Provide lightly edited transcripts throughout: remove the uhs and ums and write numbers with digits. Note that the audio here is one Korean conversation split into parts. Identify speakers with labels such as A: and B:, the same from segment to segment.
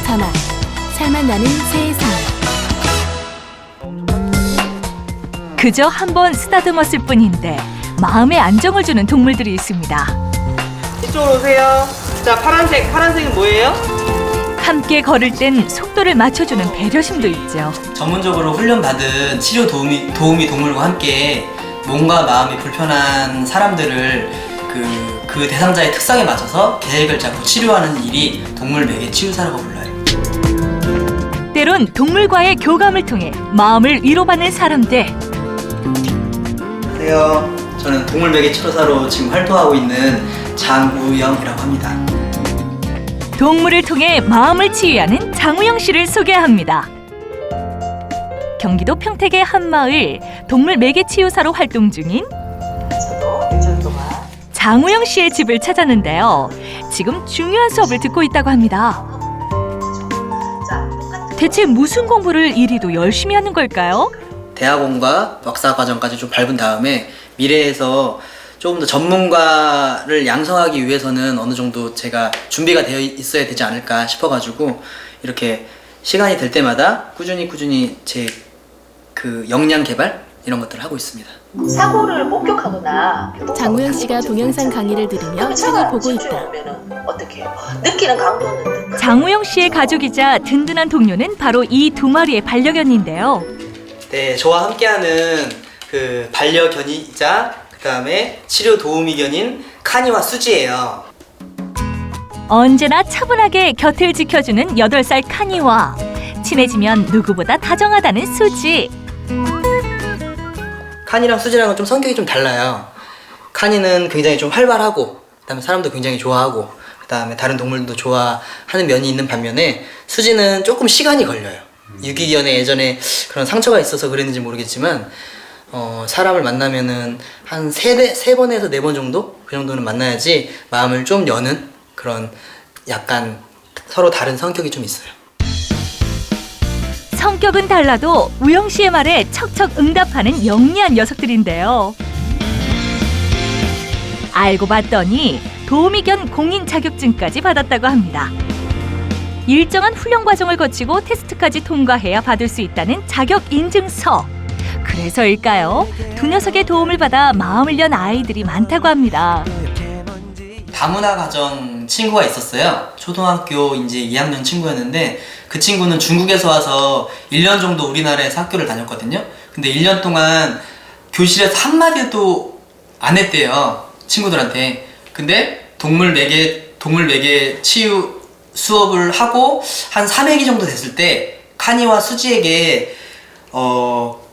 A: 사막, 살만 나는 세상.
B: 그저 한번 쓰다듬었을 뿐인데 마음에 안정을 주는 동물들이 있습니다.
C: 이쪽으로 오세요. 자, 파란색은 뭐예요?
B: 함께 걸을 땐 속도를 맞춰주는 배려심도 있죠.
D: 전문적으로 훈련받은 치료 도우미 동물과 함께 몸과 마음이 불편한 사람들을 그 대상자의 특성에 맞춰서 계획을 짜고 치료하는 일이 동물 매개 치유사라고 불러요.
B: 때론 동물과의 교감을 통해 마음을 위로받는 사람들.
D: 안녕하세요. 저는 동물 매개 치료사로 지금 활동하고 있는 장우영이라고 합니다.
B: 동물을 통해 마음을 치유하는 장우영 씨를 소개합니다. 경기도 평택의 한 마을 동물 매개 치유사로 활동 중인 장우영 씨의 집을 찾았는데요. 지금 중요한 수업을 듣고 있다고 합니다. 대체 무슨 공부를 이리도 열심히 하는 걸까요?
D: 대학원과 박사 과정까지 좀 밟은 다음에 미래에서 조금 더 전문가를 양성하기 위해서는 어느 정도 제가 준비가 되어 있어야 되지 않을까 싶어가지고 이렇게 시간이 될 때마다 꾸준히 제 그 역량 개발 이런 것들을 하고 있습니다.
E: 사고를 목격하거나
A: 장우영 씨가 동영상 강의를 들으며 책을 보고 있다.
E: 어떻게 해요? 느끼는 강도는
B: 장우영 씨의 가족이자 든든한 동료는 바로 이 두 마리의 반려견인데요.
D: 네, 저와 함께하는 그 반려견이자 그다음에 치료 도우미견인 카니와 수지예요.
B: 언제나 차분하게 곁을 지켜주는 8살 카니와 친해지면 누구보다 다정하다는 수지.
D: 카니랑 수지랑은 좀 성격이 좀 달라요. 카니는 굉장히 좀 활발하고 그다음에 사람도 굉장히 좋아하고 그다음에 다른 동물도 좋아하는 면이 있는 반면에 수지는 조금 시간이 걸려요. 유기견에 예전에 그런 상처가 있어서 그랬는지 모르겠지만 사람을 만나면은 한 세 번에서 4번 정도? 그 정도는 만나야지 마음을 좀 여는 그런 약간 서로 다른 성격이 좀 있어요.
B: 성격은 달라도 우영 씨의 말에 척척 응답하는 영리한 녀석들인데요. 알고 봤더니 도우미견 공인 자격증까지 받았다고 합니다. 일정한 훈련 과정을 거치고 테스트까지 통과해야 받을 수 있다는 자격 인증서. 그래서일까요? 두 녀석의 도움을 받아 마음을 연 아이들이 많다고 합니다.
D: 다문화 가정 친구가 있었어요. 초등학교 이제 2학년 친구였는데 그 친구는 중국에서 와서 1년 정도 우리나라에서 학교를 다녔거든요. 근데 1년 동안 교실에서 한마디도 안 했대요. 친구들한테. 근데 동물 매개 치유 수업을 하고 한 3회기 정도 됐을 때 카니와 수지에게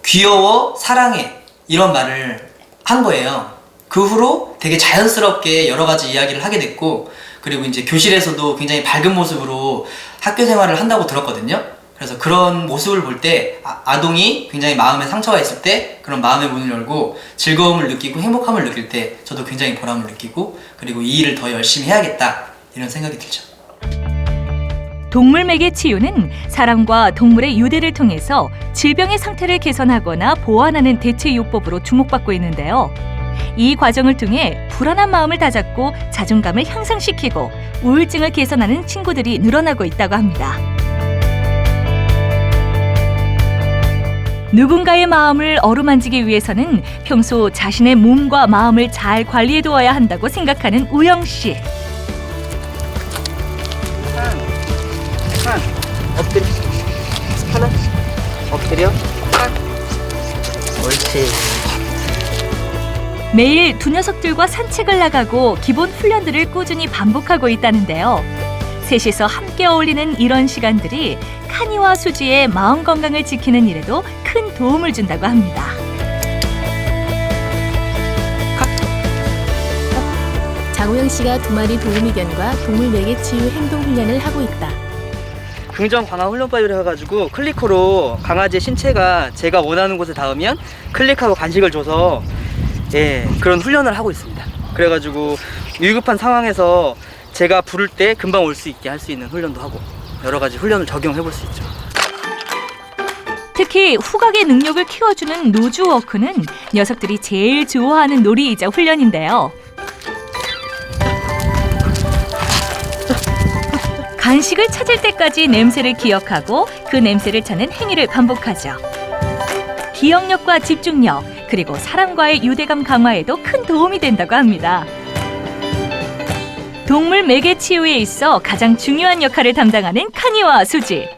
D: 귀여워, 사랑해 이런 말을 한 거예요. 그 후로 되게 자연스럽게 여러 가지 이야기를 하게 됐고 그리고 이제 교실에서도 굉장히 밝은 모습으로 학교 생활을 한다고 들었거든요. 그래서 그런 모습을 볼 때 아동이 굉장히 마음에 상처가 있을 때 그런 마음의 문을 열고 즐거움을 느끼고 행복함을 느낄 때 저도 굉장히 보람을 느끼고 그리고 이 일을 더 열심히 해야겠다 이런 생각이 들죠.
B: 동물 매개 치유는 사람과 동물의 유대를 통해서 질병의 상태를 개선하거나 보완하는 대체 요법으로 주목받고 있는데요. 이 과정을 통해 불안한 마음을 다잡고 자존감을 향상시키고 우울증을 개선하는 친구들이 늘어나고 있다고 합니다. 누군가의 마음을 어루만지기 위해서는 평소 자신의 몸과 마음을 잘 관리해두어야 한다고 생각하는 우영 씨.
D: 엎드려. 하나. 엎드려. 옳지.
B: 매일 두 녀석들과 산책을 나가고 기본 훈련들을 꾸준히 반복하고 있다는데요. 셋이서 함께 어울리는 이런 시간들이 카니와 수지의 마음 건강을 지키는 일에도 큰 도움을 준다고 합니다.
A: 장우영 씨가 두 마리 도우미견과 동물 매개 치유 행동 훈련을 하고 있다.
D: 긍정 강화 훈련법이라 해가지고 클리커로 강아지의 신체가 제가 원하는 곳에 닿으면 클릭하고 간식을 줘서 그런 훈련을 하고 있습니다. 그래가지고 위급한 상황에서 제가 부를 때 금방 올 수 있게 할 수 있는 훈련도 하고 여러 가지 훈련을 적용해 볼 수 있죠.
B: 특히 후각의 능력을 키워주는 노즈워크는 녀석들이 제일 좋아하는 놀이이자 훈련인데요. 간식을 찾을 때까지 냄새를 기억하고 그 냄새를 찾는 행위를 반복하죠. 기억력과 집중력, 그리고 사람과의 유대감 강화에도 큰 도움이 된다고 합니다. 동물 매개 치유에 있어 가장 중요한 역할을 담당하는 카니와 수지.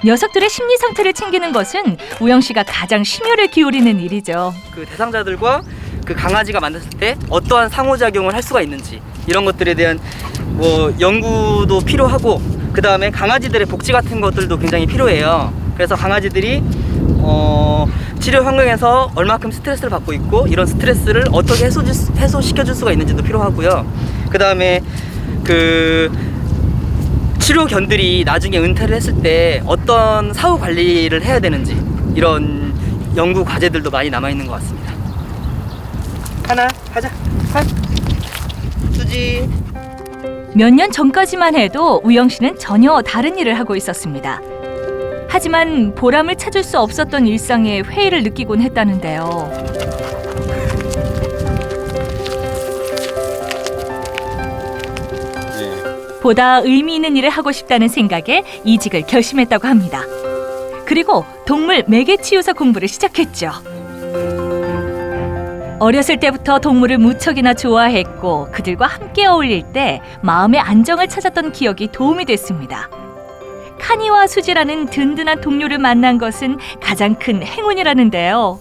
B: 녀석들의 심리 상태를 챙기는 것은 우영 씨가 가장 심혈을 기울이는 일이죠.
C: 그 대상자들과 그 강아지가 만났을 때 어떠한 상호작용을 할 수가 있는지 이런 것들에 대한 뭐 연구도 필요하고, 그 다음에 강아지들의 복지 같은 것들도 굉장히 필요해요. 그래서 강아지들이 치료 환경에서 얼마큼 스트레스를 받고 있고 이런 스트레스를 어떻게 해소시켜줄 수가 있는지도 필요하고요. 그 다음에 그 치료견들이 나중에 은퇴를 했을 때 어떤 사후 관리를 해야 되는지 이런 연구 과제들도 많이 남아있는 것 같습니다. 하나 가자. 수지.
B: 몇 년 전까지만 해도 우영 씨는 전혀 다른 일을 하고 있었습니다. 하지만 보람을 찾을 수 없었던 일상에 회의를 느끼곤 했다는데요. 보다 의미 있는 일을 하고 싶다는 생각에 이직을 결심했다고 합니다. 그리고 동물 매개치유사 공부를 시작했죠. 어렸을 때부터 동물을 무척이나 좋아했고 그들과 함께 어울릴 때 마음의 안정을 찾았던 기억이 도움이 됐습니다. 카니와 수지라는 든든한 동료를 만난 것은 가장 큰 행운이라는데요.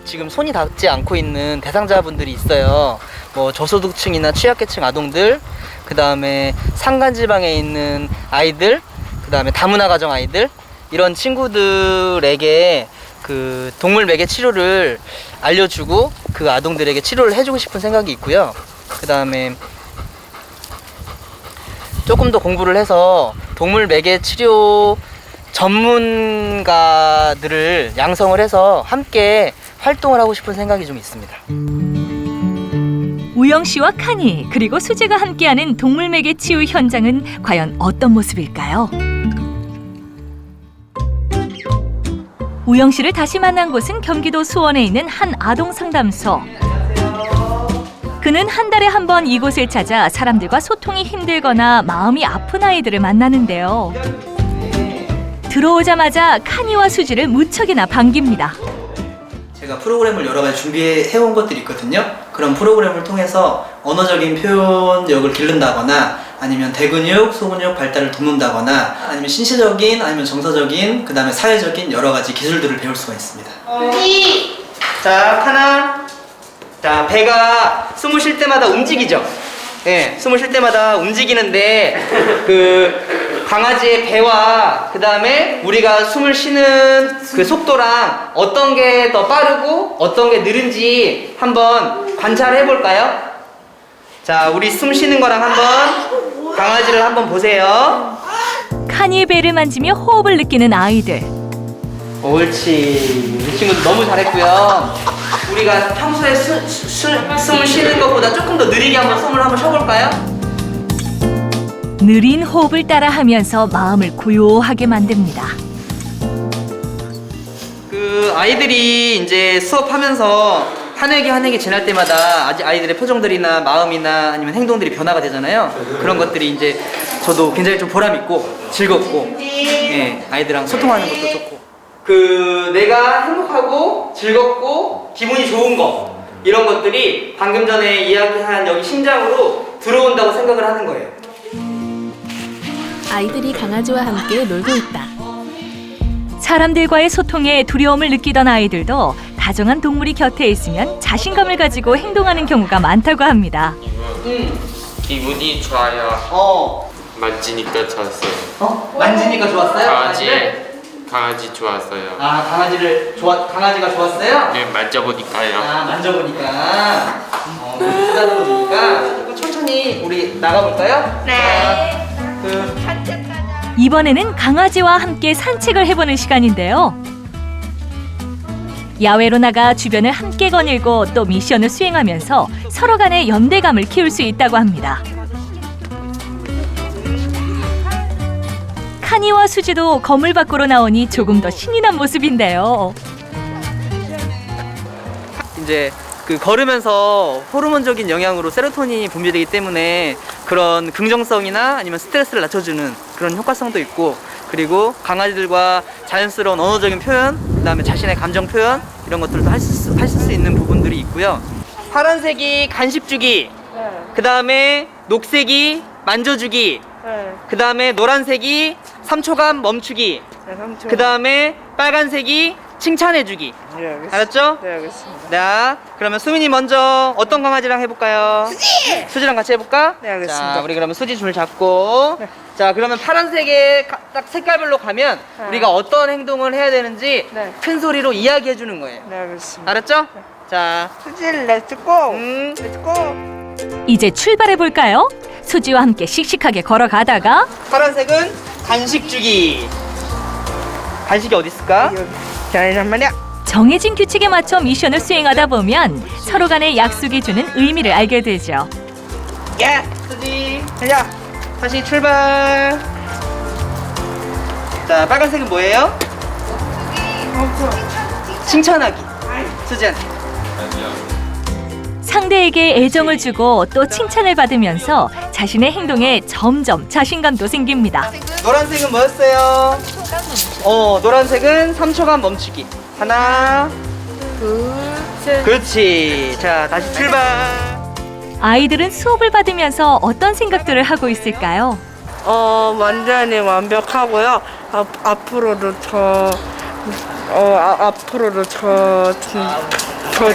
D: 지금 손이 닿지 않고 있는 대상자분들이 있어요. 뭐 저소득층이나 취약계층 아동들, 그 다음에 산간지방에 있는 아이들, 그 다음에 다문화 가정 아이들, 이런 친구들에게 그 동물 매개 치료를 알려주고 그 아동들에게 치료를 해주고 싶은 생각이 있고요. 그 다음에 조금 더 공부를 해서 동물 매개 치료 전문가들을 양성을 해서 함께 활동을 하고 싶은 생각이 좀 있습니다.
B: 우영 씨와 카니 그리고 수지가 함께하는 동물 매개 치유 현장은 과연 어떤 모습일까요? 우영 씨를 다시 만난 곳은 경기도 수원에 있는 한 아동 상담소. 그는 한 달에 한 번 이곳을 찾아 사람들과 소통이 힘들거나 마음이 아픈 아이들을 만나는데요. 들어오자마자 카니와 수지를 무척이나 반깁니다.
D: 제가 프로그램을 여러 가지 준비해온 것들이 있거든요. 그런 프로그램을 통해서 언어적인 표현력을 기른다거나 아니면 대근육, 소근육 발달을 돕는다거나 아니면 신체적인 아니면 정서적인 그 다음에 사회적인 여러 가지 기술들을 배울 수가 있습니다.
C: 자, 하나. 자, 배가 숨을 쉴 때마다 움직이죠? 네, 숨을 쉴 때마다 움직이는데 그 강아지의 배와 그 다음에 우리가 숨을 쉬는 그 속도랑 어떤 게 더 빠르고 어떤 게 느른지 한번 관찰해 볼까요? 자, 우리 숨 쉬는 거랑 한번 강아지를 한번 보세요.
B: 카니의 배를 만지며 호흡을 느끼는 아이들.
C: 옳지. 우리 친구들 너무 잘했고요. 우리가 평소에 숨을 쉬는 것보다 조금 더 느리게 한번 숨을 한번 쉬어볼까요?
B: 느린 호흡을 따라하면서 마음을 고요하게 만듭니다.
C: 그 아이들이 이제 수업하면서 한 회기 지날 때마다 아이들의 표정들이나 마음이나 아니면 행동들이 변화가 되잖아요. 그런 것들이 이제 저도 굉장히 좀 보람 있고 즐겁고, 예, 아이들랑 소통하는 것도 좋고. 그 내가 행복하고 즐겁고 기분이 좋은 거, 이런 것들이 방금 전에 이야기한 여기 심장으로 들어온다고 생각을 하는 거예요.
A: 아이들이 강아지와 함께 놀고 있다.
B: 사람들과의 소통에 두려움을 느끼던 아이들도 다정한 동물이 곁에 있으면 자신감을 가지고 행동하는 경우가 많다고 합니다.
F: 기분이 좋아요. 만지니까 좋았어요.
C: 만지니까 좋았어요?
F: 강아지 좋았어요.
C: 아, 강아지가 좋았어요?
F: 네, 만져보니까요.
C: 아, 만져보니까. 쓰다듬어주니까. 천천히 우리 나가볼까요? 네.
B: 이번에는 강아지와 함께 산책을 해보는 시간인데요. 야외로 나가 주변을 함께 거닐고 또 미션을 수행하면서 서로 간의 연대감을 키울 수 있다고 합니다. 카니와 수지도 거물 밖으로 나오니 조금 더 신이 난 모습인데요.
C: 이제 그 걸으면서 호르몬적인 영향으로 세로토닌이 분비되기 때문에 그런 긍정성이나 아니면 스트레스를 낮춰주는 그런 효과성도 있고, 그리고 강아지들과 자연스러운 언어적인 표현, 그다음에 자신의 감정 표현 이런 것들도 하실 수 있는 부분들이 있고요. 파란색이 간식 주기, 그다음에 녹색이 만져주기, 그다음에 노란색이 3초간 멈추기, 그다음에 빨간색이 칭찬해주기.
G: 네, 알겠습니다.
C: 알았죠?
G: 네, 알겠습니다.
C: 자, 그러면 수민이 먼저 어떤 강아지랑 해볼까요? 수지랑 같이 해볼까?
G: 네, 알겠습니다.
C: 자, 우리 그러면 수지 줄 잡고.
G: 네.
C: 자, 그러면 파란색의 딱 색깔별로 가면 우리가 어떤 행동을 해야 되는지
G: 네.
C: 큰 소리로 이야기해 주는 거예요.
G: 네, 알겠습니다.
C: 알았죠? 자,
G: 수지, 렛츠고! 렛츠고!
B: 이제 출발해 볼까요? 수지와 함께 씩씩하게 걸어가다가
C: 파란색은 간식 주기. 간식이 어디 있을까?
G: 잠깐만요.
B: 정해진 규칙에 맞춰 미션을 수행하다 보면 서로 간의 약속이 주는 의미를 알게 되죠.
C: 예! 수지,
G: 가자.
C: 다시 출발. 자, 빨간색은 뭐예요? 칭찬하기. 수지한테.
B: 상대에게 애정을 주고 또 칭찬을 받으면서 자신의 행동에 점점 자신감도 생깁니다.
C: 노란색은 뭐였어요? 노란색은 3초간 멈추기. 하나,
G: 둘, 셋.
C: 그렇지. 자, 다시 출발.
B: 아이들은 수업을 받으면서 어떤 생각들을 하고 있을까요?
G: 완전히 완벽하고요. 앞으로도 더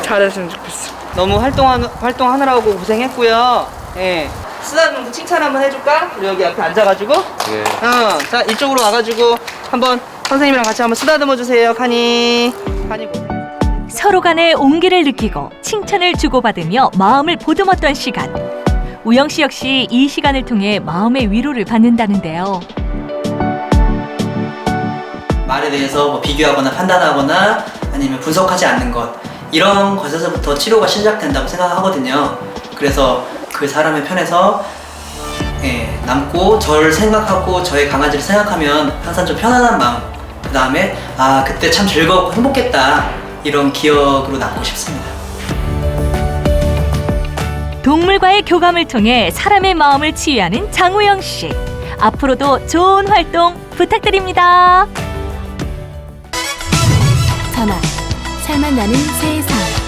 G: 잘했으면 좋겠어요.
C: 너무 활동하느라고 고생했고요. 예. 쓰다듬고 칭찬 한번 해줄까? 우리 여기 앞에 앉아가지고.
F: 네.
C: 자, 이쪽으로 와가지고 한번 선생님이랑 같이 한번 쓰다듬어 주세요. 칸이.
B: 서로 간의 온기를 느끼고 칭찬을 주고받으며 마음을 보듬었던 시간. 우영 씨 역시 이 시간을 통해 마음의 위로를 받는다는데요.
D: 말에 대해서 뭐 비교하거나 판단하거나 아니면 분석하지 않는 것, 이런 것에서부터 치료가 시작된다고 생각하거든요. 그래서 그 사람의 편에서 남고 저를 생각하고 저의 강아지를 생각하면 항상 좀 편안한 마음, 그 다음에 그때 참 즐거웠고 행복했다, 이런 기억으로 남고 싶습니다.
B: 동물과의 교감을 통해 사람의 마음을 치유하는 장우영 씨. 앞으로도 좋은 활동 부탁드립니다.
A: 전화, 살맛 나는 세상.